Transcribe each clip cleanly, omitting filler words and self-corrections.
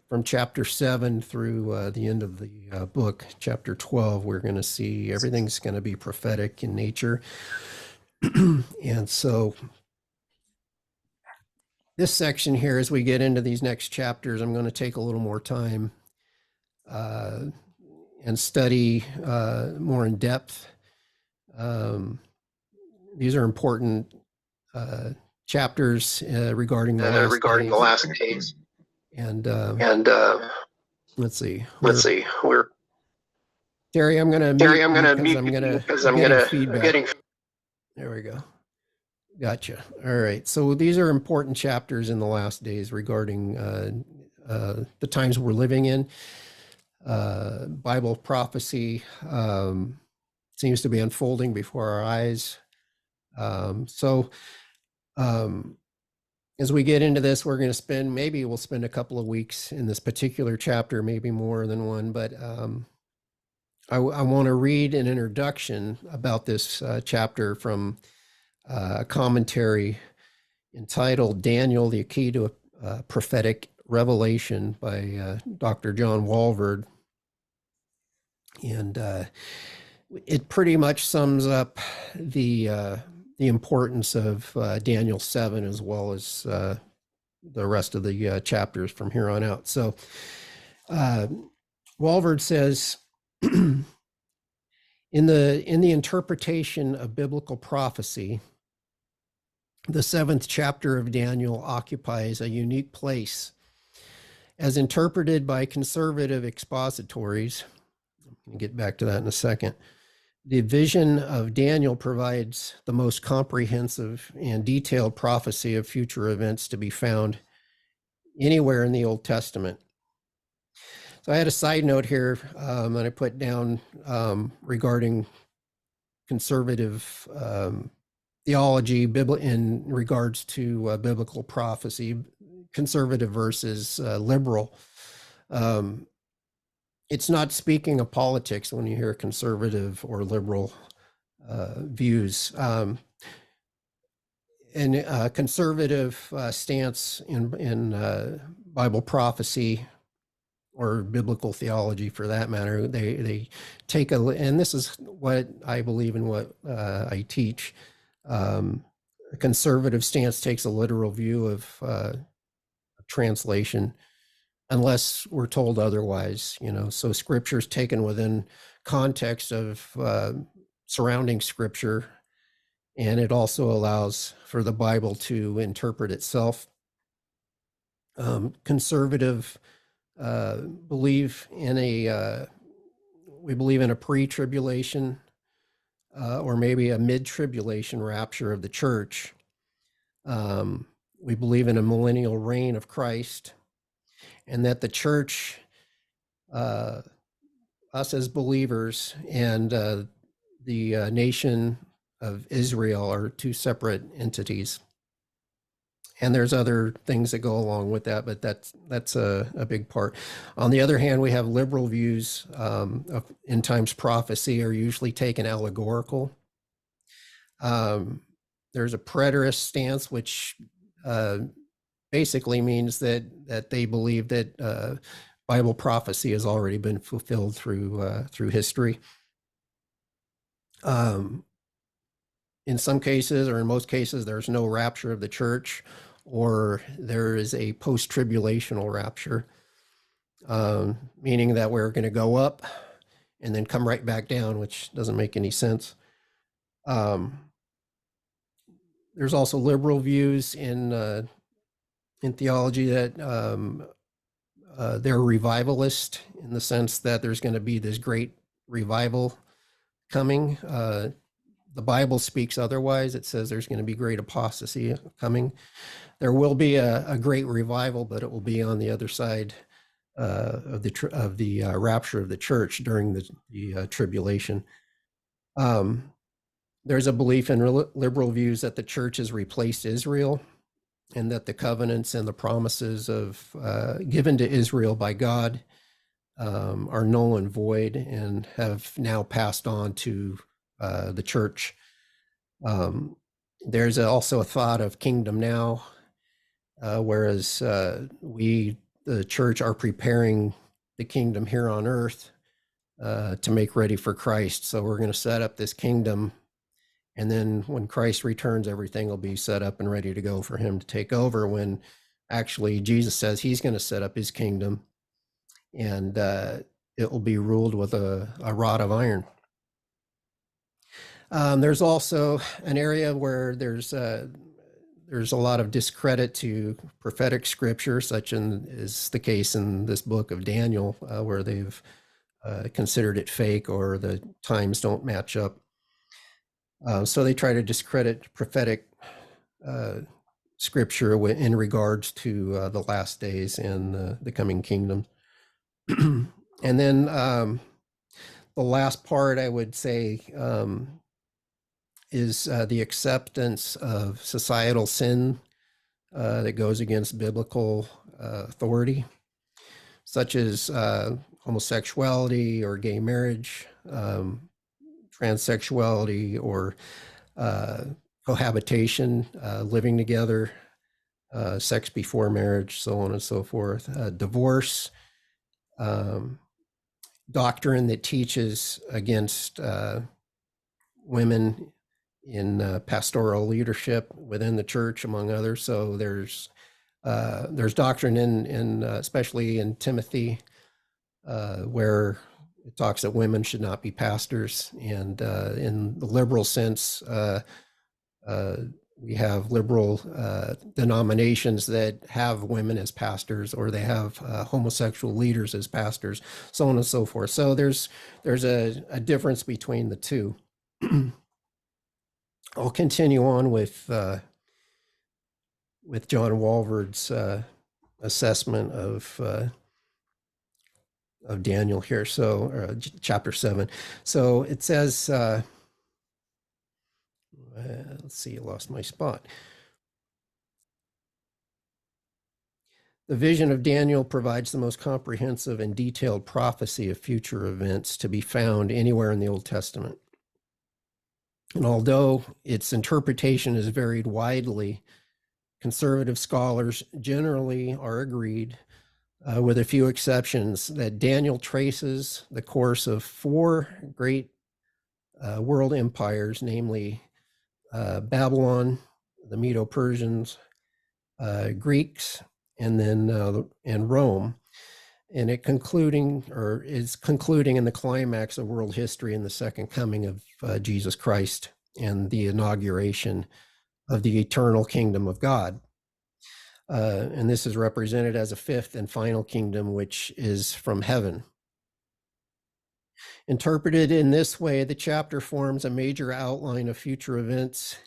from chapter 7 through the end of the book, chapter 12, we're going to see everything's going to be prophetic in nature. And so this section here, as we get into these next chapters, I'm going to take a little more time and study more in depth. These are important chapters regarding the last days. And let's see. We're Terry, I'm going to mute because I'm getting feedback. There we go. Gotcha. All right. So these are important chapters in the last days regarding the times we're living in. Bible prophecy seems to be unfolding before our eyes. As we get into this, we're going to we'll spend a couple of weeks in this particular chapter, maybe more than one, but I want to read an introduction about this chapter from a commentary entitled Daniel, the Key to a Prophetic Revelation by Dr. John Walvoord. And it pretty much sums up the importance of Daniel 7 as well as the rest of the chapters from here on out. So Walvoord says, in the interpretation of biblical prophecy, the 7th chapter of Daniel occupies a unique place. As interpreted by conservative expositories, I'll get back to that in a second, the vision of Daniel provides the most comprehensive and detailed prophecy of future events to be found anywhere in the Old Testament. So I had a side note here that I put down regarding conservative theology in regards to biblical prophecy, conservative versus liberal. It's not speaking of politics when you hear conservative or liberal views. And a conservative stance in Bible prophecy or biblical theology, for that matter, they take and this is what I believe in, what I teach. A conservative stance takes a literal view of translation, unless we're told otherwise, so scripture is taken within context of surrounding scripture, and it also allows for the Bible to interpret itself. Conservative believe in we believe in a pre-tribulation or maybe a mid-tribulation rapture of the church. We believe in a millennial reign of Christ, and that the church, us as believers, and the nation of Israel are two separate entities. And there's other things that go along with that, but that's a big part. On the other hand, we have liberal views of end times prophecy are usually taken allegorical. There's a preterist stance, which basically means that they believe that Bible prophecy has already been fulfilled through history. In some cases, or in most cases, there's no rapture of the church, or there is a post-tribulational rapture, meaning that we're going to go up and then come right back down, which doesn't make any sense. There's also liberal views in theology that they're revivalist, in the sense that there's going to be this great revival coming. The Bible speaks otherwise. It says there's going to be great apostasy coming. There will be a great revival, but it will be on the other side of the rapture of the church during the tribulation. There's a belief in liberal views that the church has replaced Israel, and that the covenants and the promises given to Israel by God are null and void and have now passed on to the church. There's also a thought of kingdom now, whereas we the church are preparing the kingdom here on earth to make ready for Christ. So we're going to set up this kingdom, and then when Christ returns, everything will be set up and ready to go for him to take over, when actually Jesus says he's going to set up his kingdom, and it will be ruled with a rod of iron. There's also an area where there's a lot of discredit to prophetic scripture, such is the case in this book of Daniel, where they've considered it fake, or the times don't match up. So they try to discredit prophetic scripture in regards to the last days and the coming kingdom. And then the last part, I would say, is the acceptance of societal sin that goes against biblical authority, such as homosexuality or gay marriage, transsexuality, or cohabitation, living together, sex before marriage, so on and so forth, divorce, doctrine that teaches against women in pastoral leadership within the church, among others. So there's doctrine in especially in Timothy, where it talks that women should not be pastors. And in the liberal sense, we have liberal denominations that have women as pastors, or they have homosexual leaders as pastors, so on and so forth. So there's a difference between the two. I'll continue on with John Walvoord's assessment of Daniel here. So chapter 7. So it says, let's see, I lost my spot. The vision of Daniel provides the most comprehensive and detailed prophecy of future events to be found anywhere in the Old Testament. And although its interpretation is varied widely, conservative scholars generally are agreed, with a few exceptions, that Daniel traces the course of 4 great world empires, namely Babylon, the Medo-Persians, Greeks, and then and Rome, and is concluding in the climax of world history in the second coming of Jesus Christ and the inauguration of the eternal kingdom of God. And this is represented as a 5th and final kingdom, which is from heaven. Interpreted in this way, the chapter forms a major outline of future events,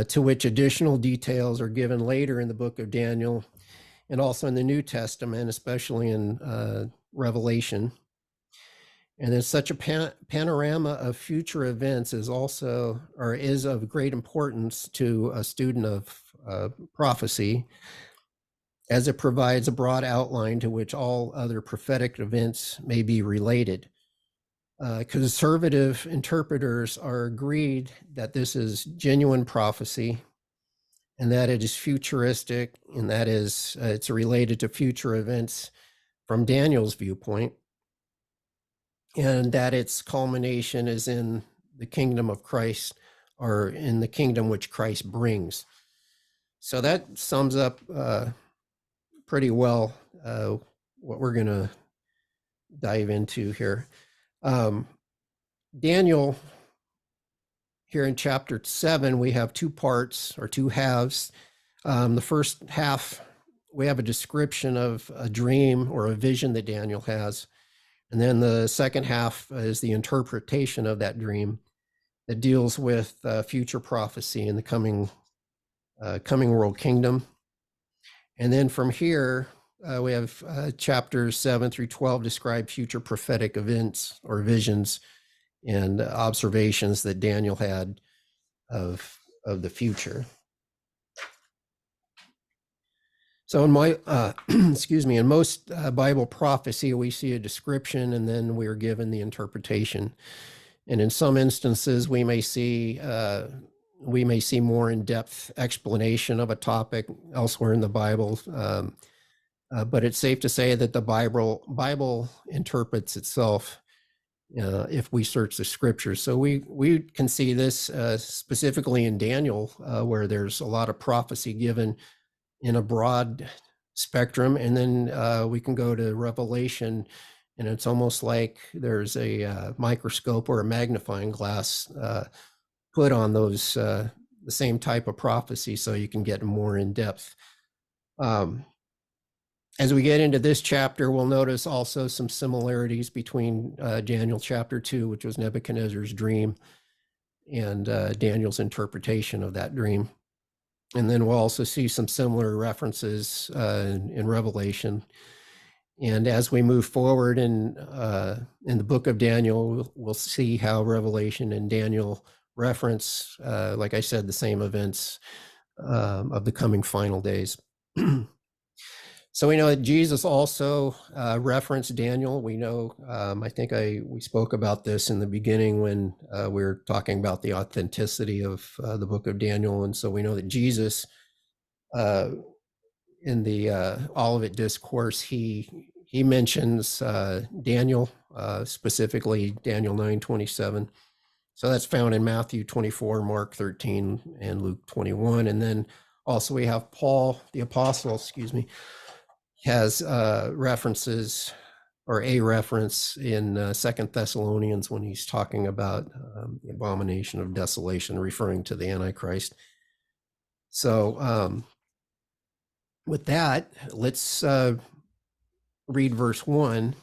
to which additional details are given later in the book of Daniel, and also in the New Testament, especially in Revelation. And then such a panorama of future events is of great importance to a student of prophecy, as it provides a broad outline to which all other prophetic events may be related. Conservative interpreters are agreed that this is genuine prophecy, and that it is futuristic, and that is it's related to future events from Daniel's viewpoint, and that its culmination is in the kingdom of Christ, or in the kingdom which Christ brings. So that sums up pretty well what we're going to dive into here. Daniel, here in chapter 7, we have 2 parts, or 2 halves. The first half, we have a description of a dream or a vision that Daniel has. And then the second half is the interpretation of that dream that deals with future prophecy in the coming world kingdom. And then from here, we have chapters 7 through 12 describe future prophetic events or visions and observations that Daniel had of the future. So in in most Bible prophecy, we see a description, and then we're given the interpretation. And in some instances, we may see more in-depth explanation of a topic elsewhere in the Bible. but it's safe to say that the Bible interprets itself if we search the scriptures. So we can see this specifically in Daniel, where there's a lot of prophecy given in a broad spectrum, and then we can go to Revelation, and it's almost like there's a microscope or a magnifying glass put on those the same type of prophecy, so you can get more in depth. As we get into this chapter, we'll notice also some similarities between Daniel chapter 2, which was Nebuchadnezzar's dream, and Daniel's interpretation of that dream. And then we'll also see some similar references in Revelation. And as we move forward in the book of Daniel, we'll see how Revelation and Daniel reference, like I said, the same events of the coming final days. So we know that Jesus also referenced Daniel. We know, I think we spoke about this in the beginning when we were talking about the authenticity of the book of Daniel. And so we know that Jesus, in the Olivet Discourse, he mentions Daniel, specifically Daniel 9:27. So that's found in Matthew 24, Mark 13, and Luke 21. And then also we have Paul, the apostle, has references, or a reference in 2 Thessalonians when he's talking about the abomination of desolation, referring to the Antichrist. So with that, let's read verse 1.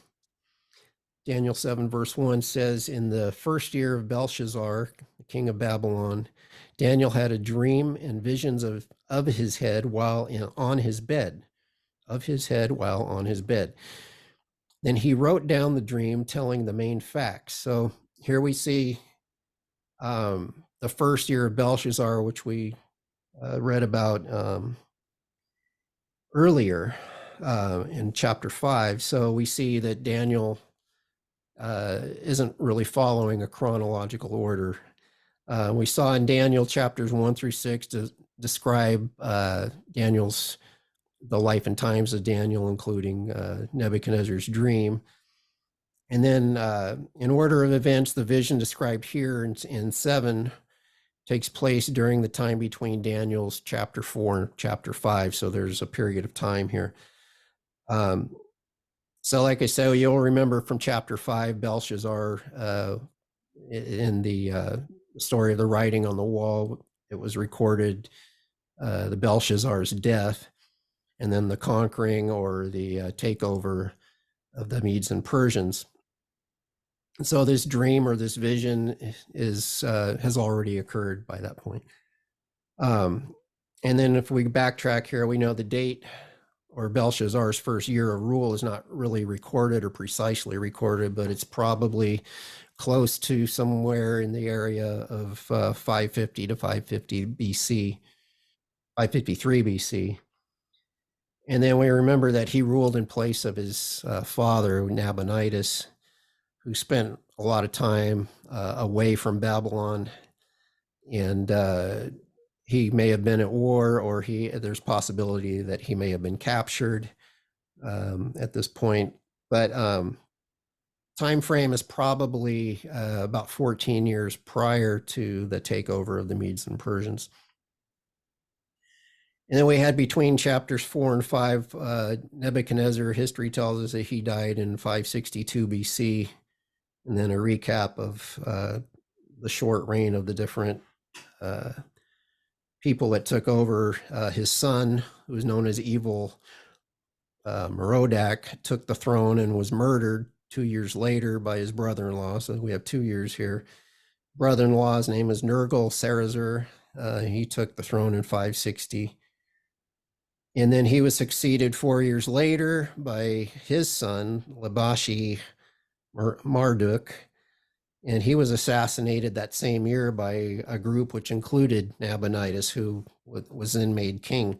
Daniel 7 verse 1 says, in the first year of Belshazzar, the king of Babylon, Daniel had a dream and visions of his head while on his bed. Then he wrote down the dream, telling the main facts. So here we see the first year of Belshazzar, which we read about earlier in chapter 5. So we see that Daniel isn't really following a chronological order. We saw in Daniel chapters 1 through 6 to describe the life and times of Daniel, including Nebuchadnezzar's dream. And then in order of events, the vision described here in 7 takes place during the time between Daniel's chapter 4 and chapter 5. So there's a period of time here. So like I said, you'll remember from chapter 5, Belshazzar, in the story of the writing on the wall, it was recorded the Belshazzar's death, and then the conquering or the takeover of the Medes and Persians. And so this dream or this vision has already occurred by that point. And then if we backtrack here, we know the date or Belshazzar's first year of rule is not really recorded or precisely recorded, but it's probably close to somewhere in the area of 550 to 550 BC, 553 BC. And then we remember that he ruled in place of his father, Nabonidus, who spent a lot of time away from Babylon. And he may have been at war, or there's possibility that he may have been captured at this point. But time frame is probably about 14 years prior to the takeover of the Medes and Persians. And then we had between chapters 4 and 5, Nebuchadnezzar, history tells us that he died in 562 BC, and then a recap of the short reign of the different people that took over. His son, who was known as Evil Merodach, took the throne and was murdered 2 years later by his brother-in-law. So we have 2 years here. Brother-in-law's name is Nergal-Sarezer. He took the throne in 560. And then he was succeeded 4 years later by his son, Labashi Marduk, and he was assassinated that same year by a group which included Nabonidus, who was then made king.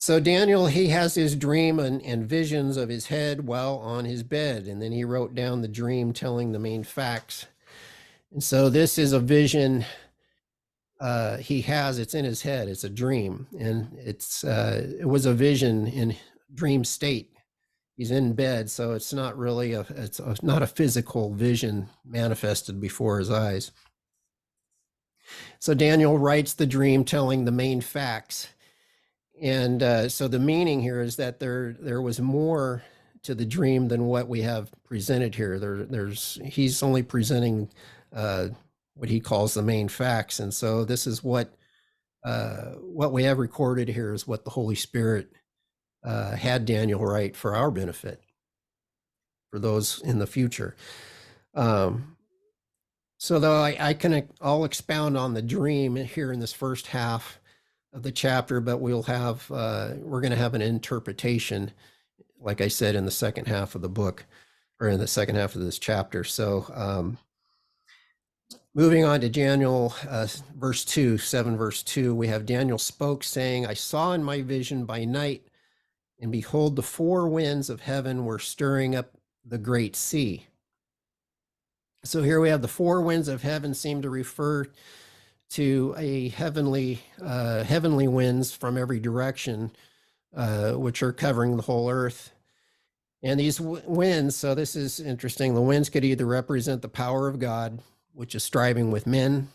So Daniel, he has his dream and visions of his head while on his bed, and then he wrote down the dream telling the main facts. And so this is a vision he has, it's in his head. It's a dream, and it was a vision in dream state. He's in bed, so it's not really not a physical vision manifested before his eyes. So Daniel writes the dream, telling the main facts, and so the meaning here is that there was more to the dream than what we have presented here. He's only presenting what he calls the main facts, and so this is what we have recorded here is what the Holy Spirit had Daniel write for our benefit, for those in the future. So though I'll expound on the dream here in this first half of the chapter, but we're going to have an interpretation, like I said, in the second half of the book, or in the second half of this chapter. So moving on to Daniel, verse 2, 7 verse 2, we have Daniel spoke, saying, I saw in my vision by night, and behold, the four winds of heaven were stirring up the great sea. So here we have the four winds of heaven seem to refer to a heavenly winds from every direction, which are covering the whole earth. And these winds, so this is interesting, the winds could either represent the power of God, which is striving with men.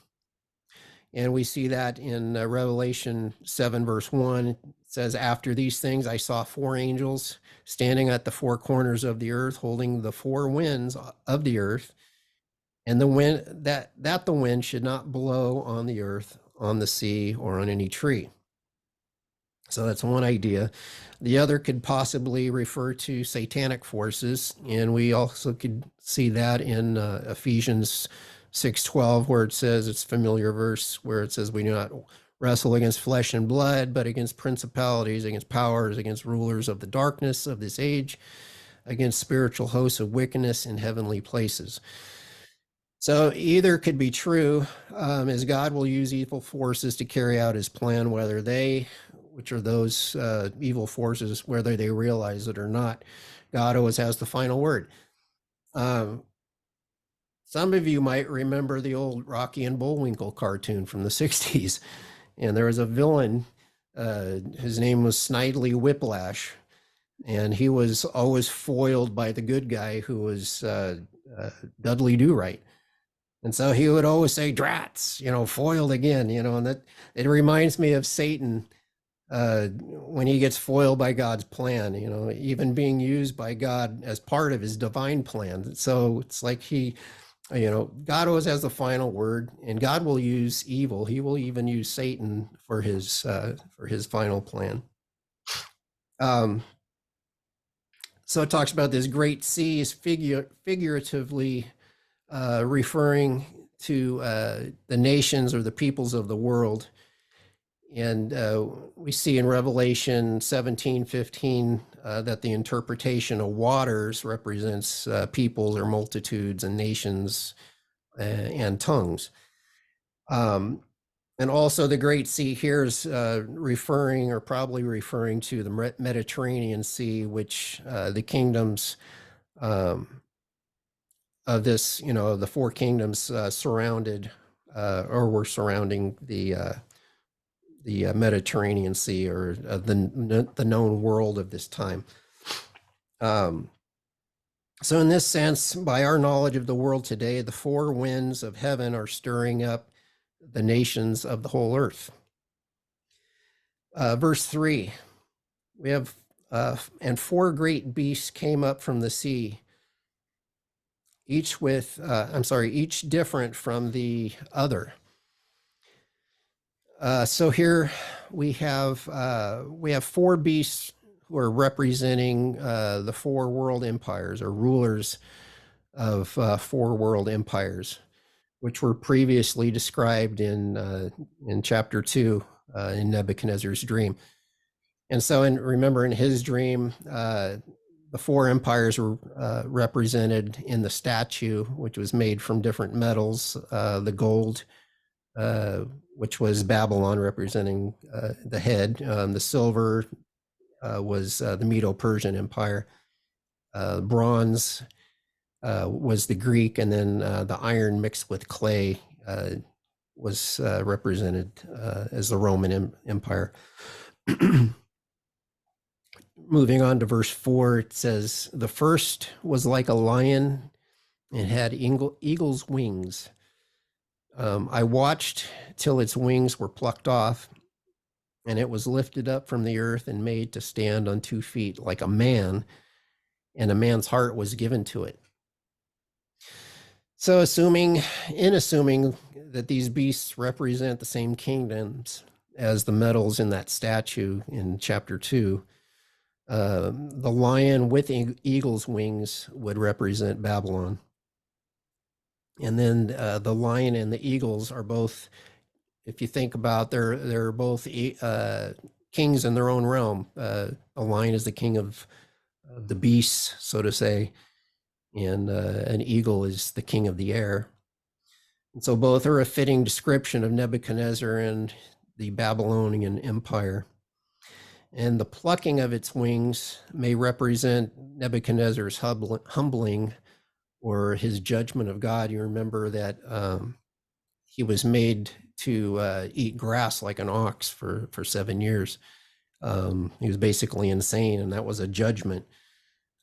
And we see that in Revelation 7, verse 1. It says, after these things, I saw four angels standing at the four corners of the earth, holding the four winds of the earth. And the wind that the wind should not blow on the earth, on the sea, or on any tree. So that's one idea. The other could possibly refer to satanic forces, and we also could see that in Ephesians 6:12, where it says, it's a familiar verse, where it says, we do not wrestle against flesh and blood, but against principalities, against powers, against rulers of the darkness of this age, against spiritual hosts of wickedness in heavenly places. So either could be true, as God will use evil forces to carry out his plan, whether which are those evil forces, whether they realize it or not. God always has the final word. Some of you might remember the old Rocky and Bullwinkle cartoon from the 60s. And there was a villain, his name was Snidely Whiplash. And he was always foiled by the good guy, who was Dudley Do-Right. And so he would always say, drats, foiled again, and that it reminds me of Satan when he gets foiled by God's plan, even being used by God as part of his divine plan. So it's like God always has the final word, and God will use evil. He will even use Satan for his final plan. So it talks about this great sea is figuratively referring to the nations or the peoples of the world. And we see in Revelation 17:15 that the interpretation of waters represents peoples or multitudes and nations and tongues. And also the Great Sea here is probably referring to the Mediterranean Sea, which the kingdoms of this, the four kingdoms surrounded or were surrounding the Mediterranean Sea, or the known world of this time. So in this sense, by our knowledge of the world today, the four winds of heaven are stirring up the nations of the whole earth. Verse 3, we have, and four great beasts came up from the sea, each different from the other. So here we have four beasts who are representing the four world empires, or rulers of four world empires, which were previously described in chapter 2 in Nebuchadnezzar's dream. And so, remember in his dream, the four empires were represented in the statue, which was made from different metals, the gold, which was Babylon, representing the head. The silver was the Medo-Persian Empire. Bronze was the Greek, and then the iron mixed with clay was represented as the Roman Empire. Moving on to verse 4, it says, "The first was like a lion and had eagle's wings. I watched till its wings were plucked off, and it was lifted up from the earth and made to stand on 2 feet like a man, and a man's heart was given to it." So assuming that these beasts represent the same kingdoms as the metals in that statue in chapter 2, the lion with eagle's wings would represent Babylon. And then the lion and the eagles are both, if you think about, they're both kings in their own realm. A lion is the king of the beasts, so to say, and an eagle is the king of the air. And so both are a fitting description of Nebuchadnezzar and the Babylonian Empire. And the plucking of its wings may represent Nebuchadnezzar's humbling or his judgment of God. You remember that he was made to eat grass like an ox for 7 years. He was basically insane, and that was a judgment.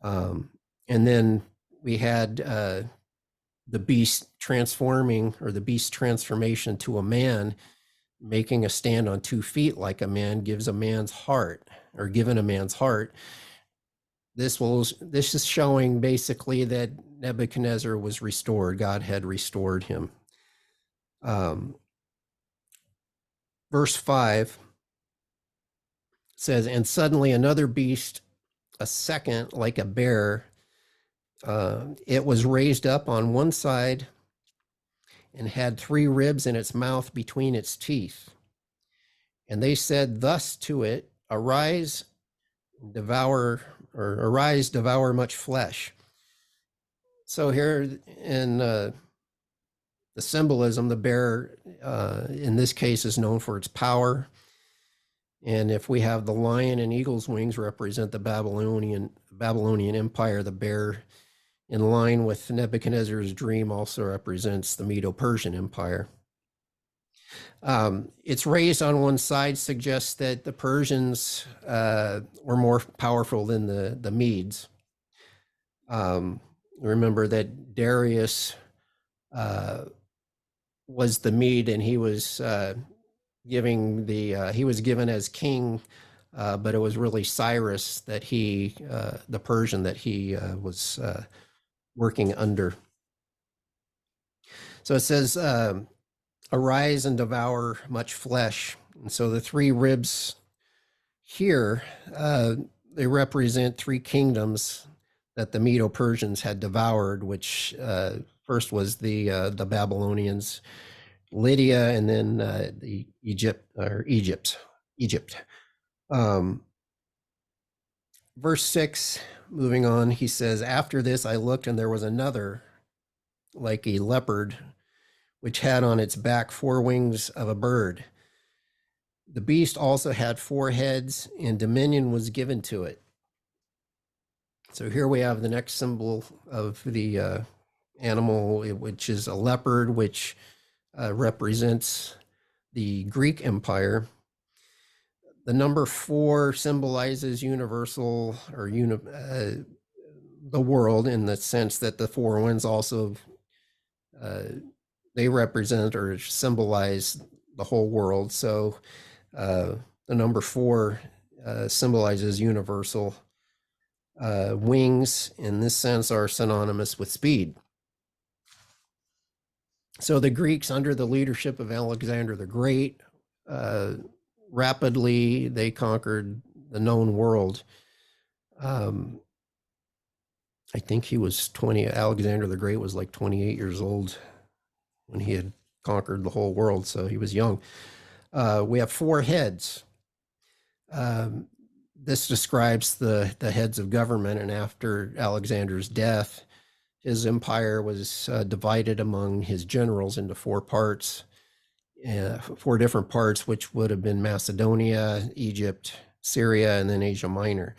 And then we had the beast transforming, or the beast transformation to a man, making a stand on 2 feet like a man, gives a man's heart, or given a man's heart. This is showing basically that Nebuchadnezzar was restored. God had restored him. Verse 5 says, "And suddenly another beast, a second like a bear, it was raised up on one side and had 3 ribs in its mouth between its teeth. And they said thus to it, Arise, devour much flesh." So here in the symbolism, the bear in this case is known for its power. And if we have the lion and eagle's wings represent the Babylonian Empire, the bear, in line with Nebuchadnezzar's dream, also represents the Medo-Persian Empire. It's raised on one side suggests that the Persians were more powerful than the Medes. Remember that Darius was the Mede, and he was given as king, but it was really Cyrus that the Persian that he was working under. So it says, "Arise and devour much flesh." And so the 3 ribs here, they represent 3 kingdoms that the Medo-Persians had devoured, which first was the Babylonians, Lydia, and then the Egypt. Verse 6, moving on, he says, "After this I looked, and there was another like a leopard, which had on its back 4 wings of a bird. The beast also had 4 heads, and dominion was given to it." So here we have the next symbol of the animal, which is a leopard, which represents the Greek Empire. The number 4 symbolizes universal, or the world, in the sense that the 4 winds also they represent or symbolize the whole world. So the number 4 symbolizes universal. Wings, in this sense, are synonymous with speed. So the Greeks, under the leadership of Alexander the Great, rapidly they conquered the known world. I think he was 20. Alexander the Great was like 28 years old when he had conquered the whole world, so he was young. We have 4 heads. This describes the heads of government, and after Alexander's death, his empire was divided among his generals into 4 parts, 4 different parts, which would have been Macedonia, Egypt, Syria, and then Asia Minor.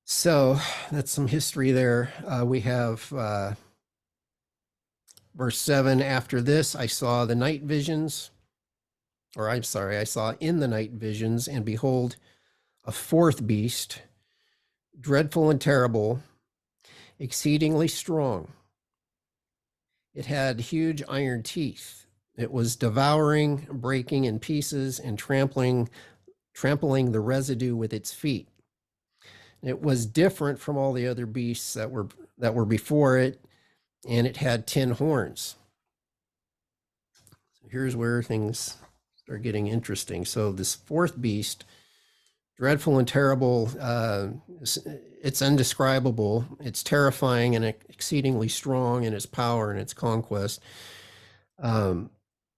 So that's some history there. We have Verse 7, after this, I saw the night visions, or I'm sorry, I saw in the night visions, and behold, a fourth beast, dreadful and terrible, exceedingly strong. It had huge iron teeth. It was devouring, breaking in pieces, and trampling the residue with its feet. It was different from all the other beasts that were before it, and it had 10 horns. So here's where things are getting interesting. So this fourth beast, dreadful and terrible, it's indescribable. It's terrifying and exceedingly strong in its power and its conquest.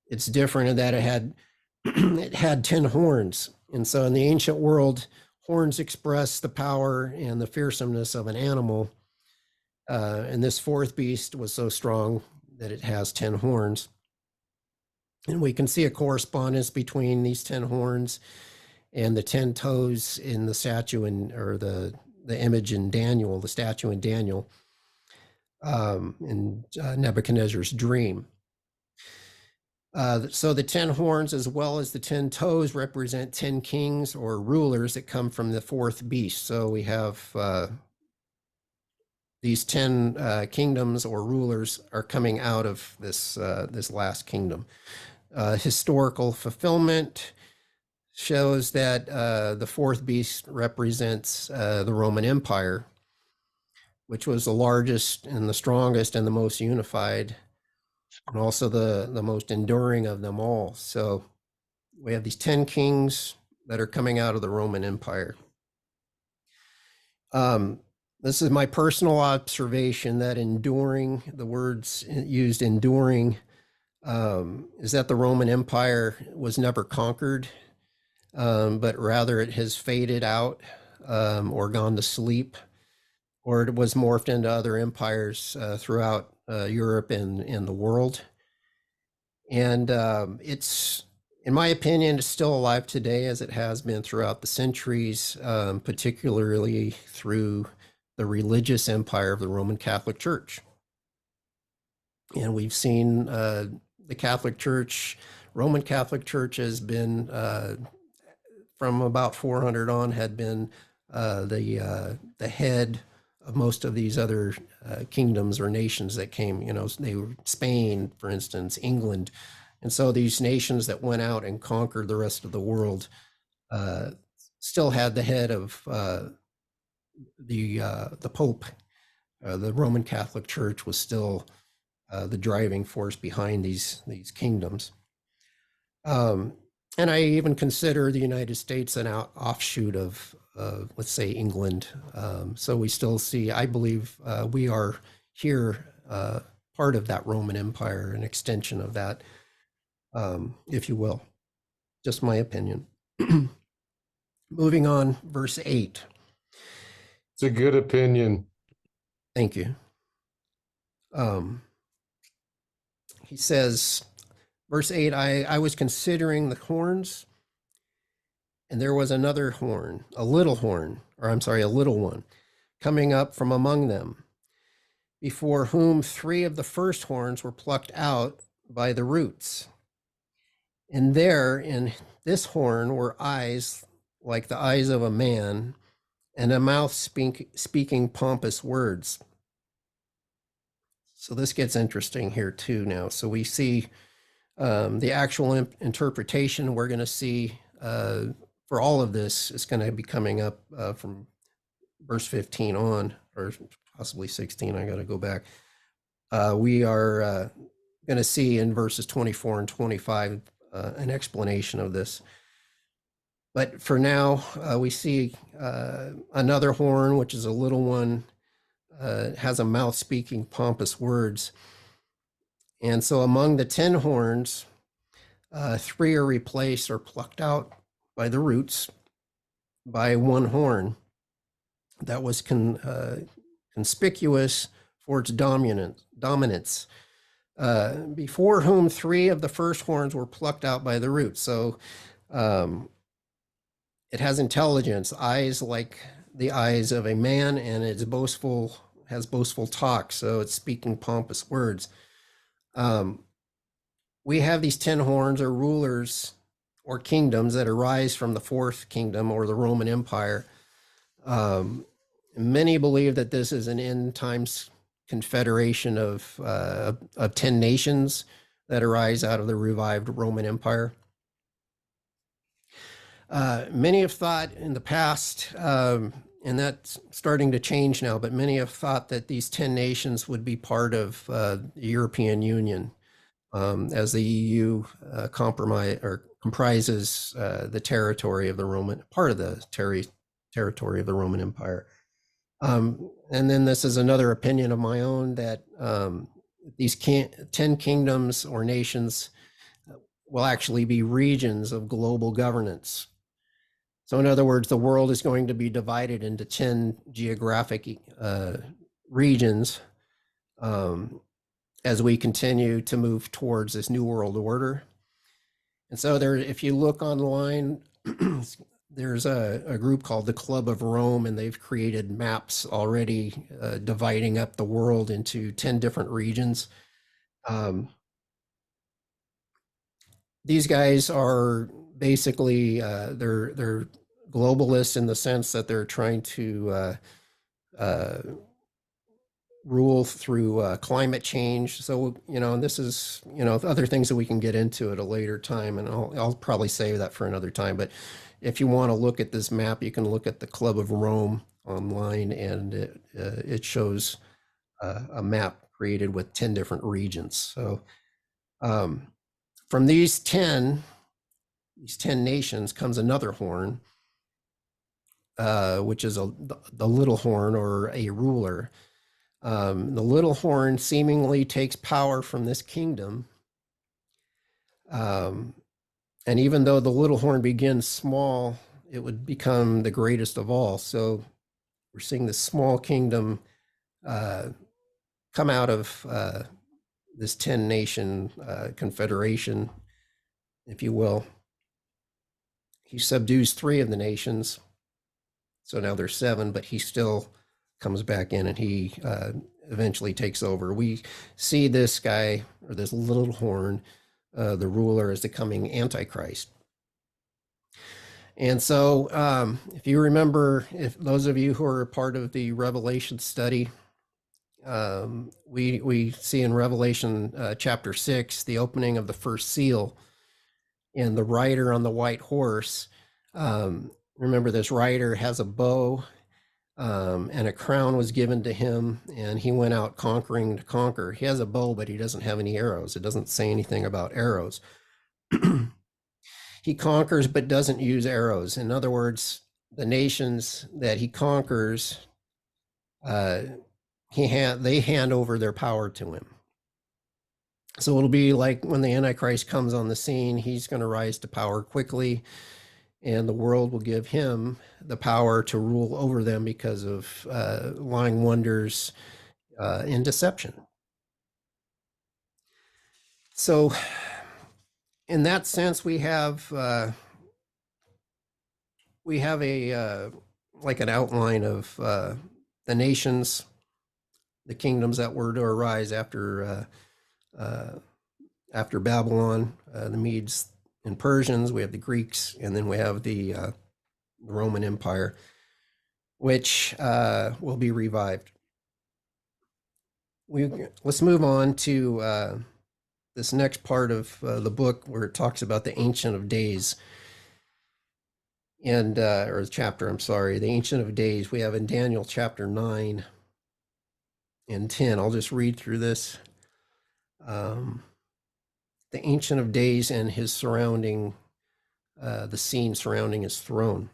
It's different in that it had 10 horns. And so in the ancient world, horns express the power and the fearsomeness of an animal. And this fourth beast was so strong that it has 10 horns. And we can see a correspondence between these 10 horns and the 10 toes in the statue or the image in Daniel, the statue in Daniel, in Nebuchadnezzar's dream. So the 10 horns as well as the 10 toes represent 10 kings or rulers that come from the fourth beast. So we have these 10 kingdoms or rulers are coming out of this last kingdom. Historical fulfillment shows that the fourth beast represents the Roman Empire, which was the largest and the strongest and the most unified, and also the most enduring of them all. So we have these 10 kings that are coming out of the Roman Empire. This is my personal observation that enduring, the words used enduring, is that the Roman Empire was never conquered, but rather it has faded out or gone to sleep, or it was morphed into other empires throughout Europe and the world. And it's, in my opinion, it's still alive today as it has been throughout the centuries, particularly through the religious empire of the Roman Catholic Church. And we've seen the Catholic Church, Roman Catholic Church has been, from about 400 on, had been the head of most of these other kingdoms or nations that came, they were Spain, for instance, England. And so these nations that went out and conquered the rest of the world still had the head of the Pope. The Roman Catholic Church was still the driving force behind these kingdoms. And I even consider the United States an offshoot of, let's say, England. So we still see, I believe we are here part of that Roman Empire, an extension of that, if you will. Just my opinion. Moving on, verse 8. It's a good opinion. Thank you. He says, verse 8, I was considering the horns, and there was another horn, a little one, coming up from among them, before whom 3 of the first horns were plucked out by the roots. And there in this horn were eyes like the eyes of a man, and a mouth speaking pompous words. So this gets interesting here too now. So we see the actual interpretation we're going to see for all of this is going to be coming up from verse 15 on, or possibly 16. I got to go back. We are going to see in verses 24 and 25 an explanation of this. But for now, we see another horn, which is a little one, has a mouth speaking pompous words. And so among the 10 horns, 3 are replaced or plucked out by the roots by one horn that was conspicuous for its dominance, before whom 3 of the first horns were plucked out by the roots. So it has intelligence, eyes like the eyes of a man, and it's has boastful talk, so it's speaking pompous words. Um, we have these 10 horns or rulers or kingdoms that arise from the fourth kingdom or the Roman Empire. Many believe that this is an end times confederation of 10 nations that arise out of the revived Roman Empire. Many have thought in the past, and that's starting to change now, but many have thought that these 10 nations would be part of the European Union, as the EU comprises the territory of the Roman, part of the territory of the Roman Empire. And then this is another opinion of my own that these 10 kingdoms or nations will actually be regions of global governance. So in other words, the world is going to be divided into 10 geographic regions as we continue to move towards this new world order. And so there, if you look online, there's a group called the Club of Rome, and they've created maps already dividing up the world into 10 different regions. These guys are basically they're globalists in the sense that they're trying to rule through climate change. So, and this is, other things that we can get into at a later time, and I'll probably save that for another time. But if you want to look at this map, you can look at the Club of Rome online, and it shows a map created with 10 different regions. So from these 10 nations comes another horn, which is the little horn or a ruler. The little horn seemingly takes power from this kingdom. And even though the little horn begins small, it would become the greatest of all. So we're seeing this small kingdom come out of this 10 nation confederation, if you will. He subdues 3 of the nations. So now there's 7, but he still comes back in, and he eventually takes over. We see this guy, or this little horn, the ruler, as the coming Antichrist. And so if you remember, if those of you who are part of the Revelation study, we see in Revelation chapter 6, the opening of the first seal, and the rider on the white horse. Remember, this rider has a bow, and a crown was given to him, and he went out conquering to conquer. He has a bow, but he doesn't have any arrows. It doesn't say anything about arrows. He conquers, but doesn't use arrows. In other words, the nations that he conquers, they hand over their power to him. So it'll be like when the Antichrist comes on the scene, he's going to rise to power quickly, and the world will give him the power to rule over them because of lying wonders and deception. So in that sense, we have a like an outline of the nations, the kingdoms that were to arise after Babylon, the Medes and Persians. We have the Greeks, and then we have the Roman Empire, which will be revived. Let's move on to this next part of the book, where it talks about the Ancient of Days, and or the chapter, I'm sorry, the Ancient of Days. We have in Daniel chapter 9 and 10. I'll just read through this. The Ancient of Days and his surrounding, the scene surrounding his throne.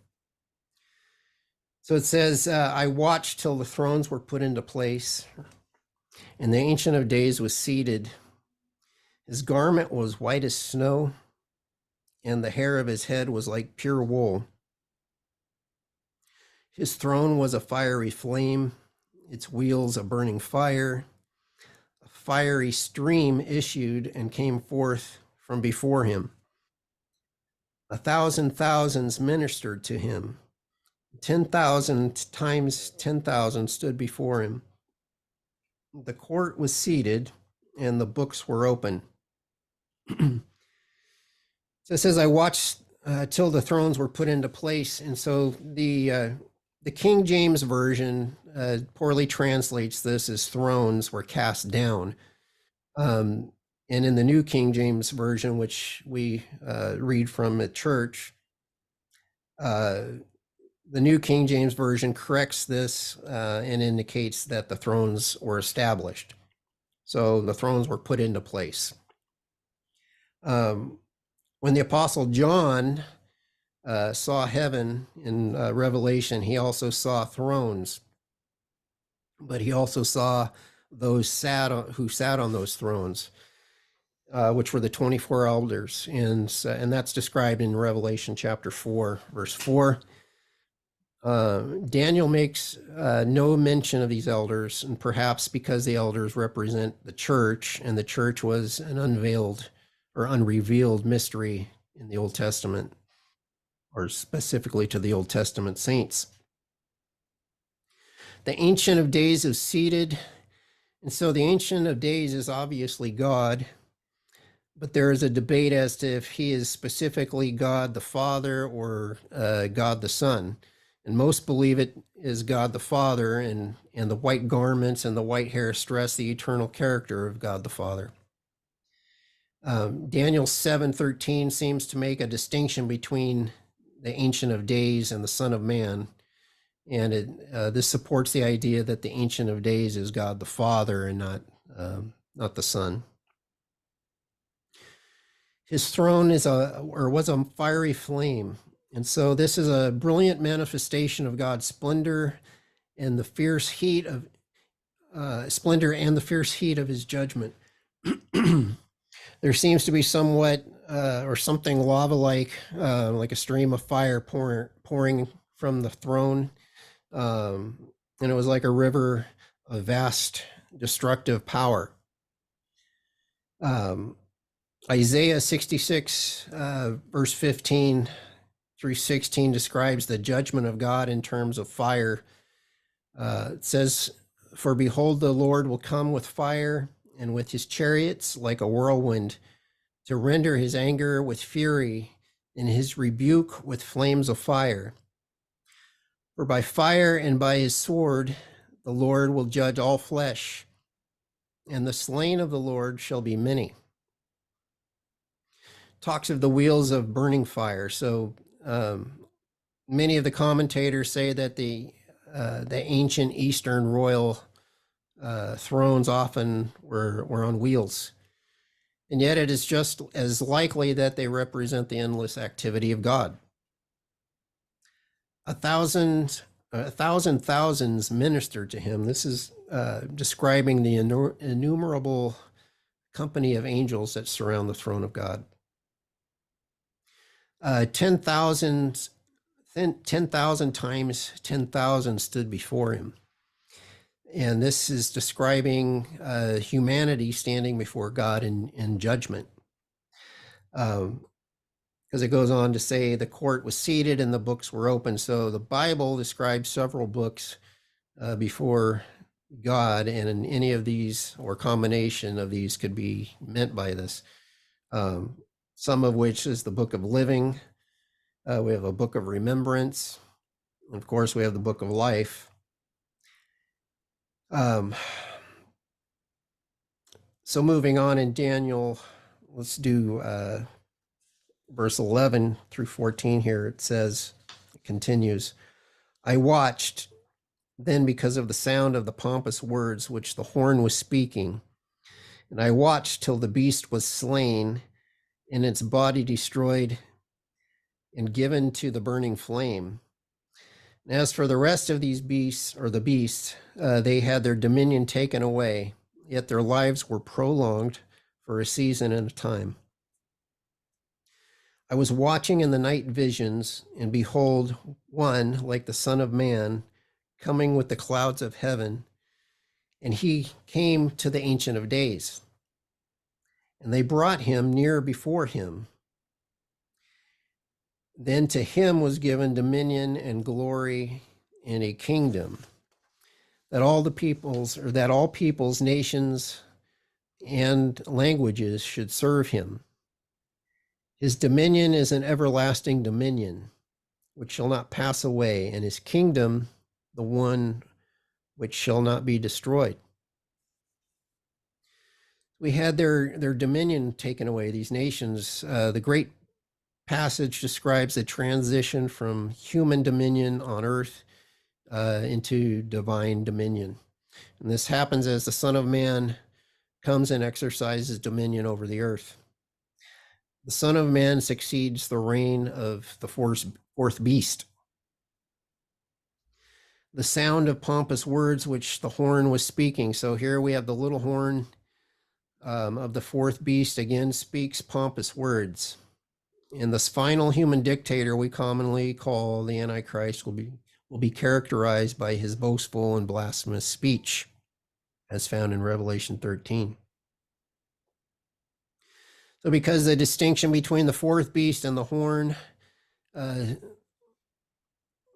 So it says, I watched till the thrones were put into place, and the Ancient of Days was seated. His garment was white as snow, and the hair of his head was like pure wool. His throne was a fiery flame, its wheels a burning fire. A fiery stream issued and came forth from before him. 1,000 thousands ministered to him. 10,000 times 10,000 stood before him. The court was seated, and the books were open. So it says, I watched till the thrones were put into place. And so the King James Version poorly translates this as thrones were cast down. And in the New King James Version, which we read from at church, the New King James Version corrects this and indicates that the thrones were established. So the thrones were put into place. When the Apostle John saw heaven in Revelation, he also saw thrones, but he also saw those who sat on those thrones, which were the 24 elders, and that's described in Revelation chapter 4, verse 4. Daniel makes no mention of these elders, and perhaps because the elders represent the church, and the church was an unveiled or unrevealed mystery in the Old Testament, or specifically to the Old Testament saints. The Ancient of Days is seated, and so the Ancient of Days is obviously God, but there is a debate as to if he is specifically God the Father or God the Son. And most believe it is God the Father, and the white garments and the white hair stress the eternal character of God the Father. Daniel 7:13 seems to make a distinction between the Ancient of Days and the Son of Man. And this supports the idea that the Ancient of Days is God the Father and not the Son. His throne was a fiery flame. And so this is a brilliant manifestation of God's splendor and the fierce heat of his judgment. There seems to be somewhat or something lava-like, like a stream of fire pouring from the throne. And it was like a river of vast destructive power. Isaiah 66, verse 15 through 16 describes the judgment of God in terms of fire. It says, for behold, the Lord will come with fire, and with his chariots like a whirlwind, to render his anger with fury and his rebuke with flames of fire. For by fire and by his sword the Lord will judge all flesh, and the slain of the Lord shall be many. Talks of the wheels of burning fire. So many of the commentators say that the ancient Eastern royal thrones often were on wheels. And yet it is just as likely that they represent the endless activity of God. A thousand thousands ministered to him. This is describing the innumerable company of angels that surround the throne of God. 10,000 times 10,000 stood before him. And this is describing humanity standing before God in judgment. Because it goes on to say the court was seated and the books were open. So the Bible describes several books before God, and in any of these or combination of these could be meant by this. Some of which is the book of living. We have a book of remembrance. Of course, we have the book of life. So moving on in Daniel, let's do verse 11 through 14 here. It says, it continues, I watched then because of the sound of the pompous words which the horn was speaking. And I watched till the beast was slain, and its body destroyed and given to the burning flame. And as for the rest of these beasts, or the beasts, they had their dominion taken away, yet their lives were prolonged for a season and a time. I was watching in the night visions, and behold, one like the Son of Man, coming with the clouds of heaven, and he came to the Ancient of Days. And they brought him near before him. Then to him was given dominion and glory and a kingdom, that all peoples, nations, and languages should serve him. His dominion is an everlasting dominion, which shall not pass away, and his kingdom, the one which shall not be destroyed. We had their dominion taken away, these nations. The great passage describes the transition from human dominion on earth into divine dominion. And this happens as the Son of Man comes and exercises dominion over the earth. The Son of Man succeeds the reign of the fourth beast. The sound of pompous words which the horn was speaking. So here we have the little horn of the fourth beast again speaks pompous words. And this final human dictator we commonly call the Antichrist will be characterized by his boastful and blasphemous speech, as found in Revelation 13. So because the distinction between the fourth beast and the horn,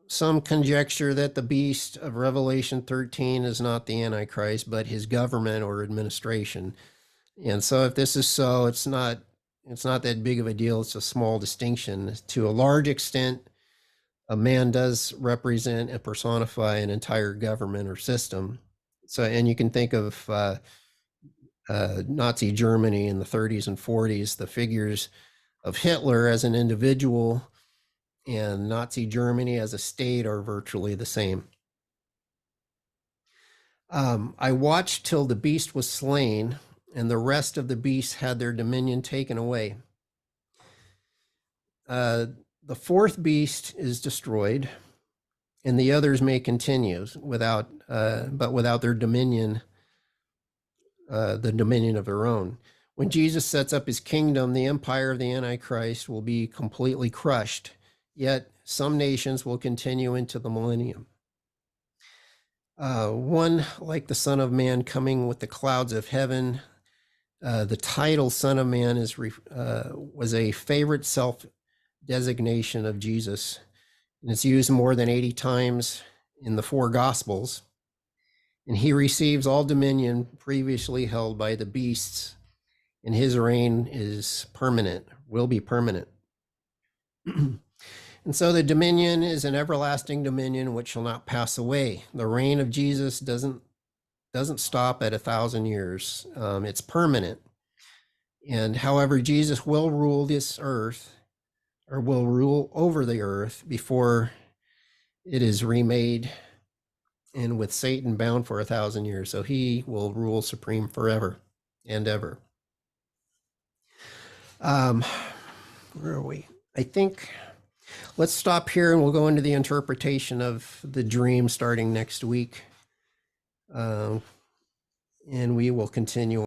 some conjecture that the beast of Revelation 13 is not the Antichrist, but his government or administration. And so if this is so, it's not that big of a deal. It's a small distinction. To a large extent, a man does represent and personify an entire government or system. So, and you can think of Nazi Germany in the 30s and 40s, the figures of Hitler as an individual and Nazi Germany as a state are virtually the same. I watched till the beast was slain, and the rest of the beasts had their dominion taken away. The fourth beast is destroyed, and the others may continue but without their dominion, the dominion of their own. When Jesus sets up his kingdom, the empire of the Antichrist will be completely crushed, yet some nations will continue into the millennium. One like the Son of Man coming with the clouds of heaven. The title Son of Man was a favorite self-designation of Jesus, and it's used more than 80 times in the four Gospels. And he receives all dominion previously held by the beasts, and his reign is permanent, will be permanent. And so the dominion is an everlasting dominion which shall not pass away. The reign of Jesus doesn't stop at 1,000 years. It's permanent. And however, Jesus will rule this earth, or will rule over the earth before it is remade and with Satan bound for 1,000 years. So he will rule supreme forever and ever. Where are we? I think let's stop here and we'll go into the interpretation of the dream starting next week. And we will continue.